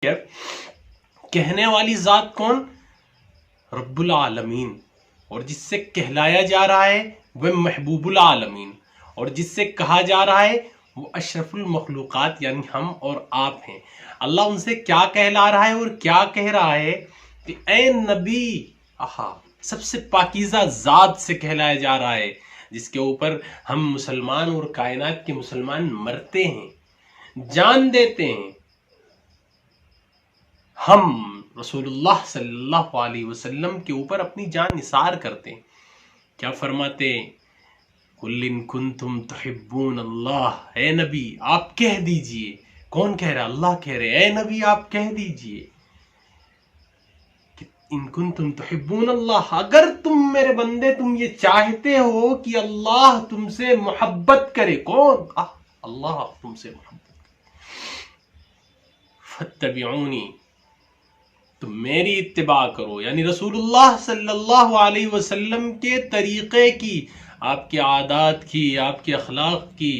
کہنے والی ذات کون؟ رب العالمین. اور جس سے کہلایا جا رہا ہے وہ محبوب العالمین، اور جس سے کہا جا رہا ہے وہ اشرف المخلوقات یعنی ہم اور آپ ہیں. اللہ ان سے کیا کہلا رہا ہے اور کیا کہہ رہا ہے کہ اے نبی، سب سے پاکیزہ ذات سے کہلایا جا رہا ہے جس کے اوپر ہم مسلمان اور کائنات کے مسلمان مرتے ہیں، جان دیتے ہیں. ہم رسول اللہ صلی اللہ علیہ وسلم کے اوپر اپنی جان نثار کرتے ہیں. کیا فرماتے ہیں؟ قُلْ إِن كُنتُمْ تُحِبُّونَ اللَّهَ، اے نبی آپ کہہ دیجئے. کون کہہ رہا؟ اللہ کہہ رہے. اے نبی آپ کہہ دیجئے کہ ان کنتم تحبون اللہ، اگر تم میرے بندے تم یہ چاہتے ہو کہ اللہ تم سے محبت کرے. کون؟ اللہ تم سے محبت کرے. فاتبعونی، تم میری اتباع کرو، یعنی رسول اللہ صلی اللہ علیہ وسلم کے طریقے کی، آپ کے عادات کی، آپ کے اخلاق کی،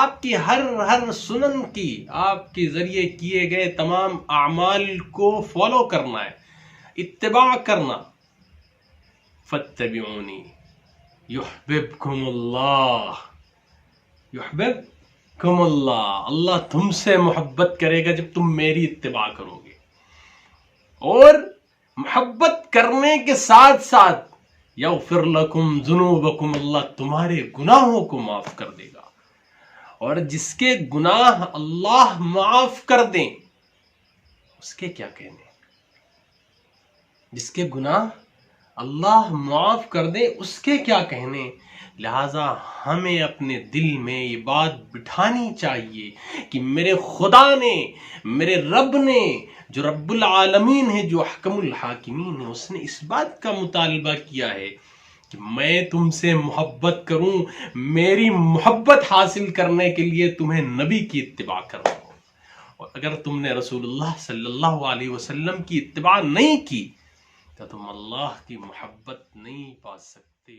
آپ کی ہر سنن کی، آپ کے ذریعے کیے گئے تمام اعمال کو فالو کرنا ہے، اتباع کرنا. فاتبعونی یحببکم اللہ، یحببکم اللہ، اللہ تم سے محبت کرے گا جب تم میری اتباع کرو گے. اور محبت کرنے کے ساتھ ساتھ یغفر لکم ذنوبکم، اللہ تمہارے گناہوں کو معاف کر دے گا. اور جس کے گناہ اللہ معاف کر دیں اس کے کیا کہنے، جس کے گناہ اللہ معاف کر دے اس کے کیا کہنے. لہذا ہمیں اپنے دل میں یہ بات بٹھانی چاہیے کہ میرے خدا نے، میرے رب نے، جو رب العالمین ہے، جو احکم الحاکمین ہے، اس نے اس بات کا مطالبہ کیا ہے کہ میں تم سے محبت کروں. میری محبت حاصل کرنے کے لیے تمہیں نبی کی اتباع کرنا ہو، اور اگر تم نے رسول اللہ صلی اللہ علیہ وسلم کی اتباع نہیں کی تو تم اللہ کی محبت نہیں پا سکتے.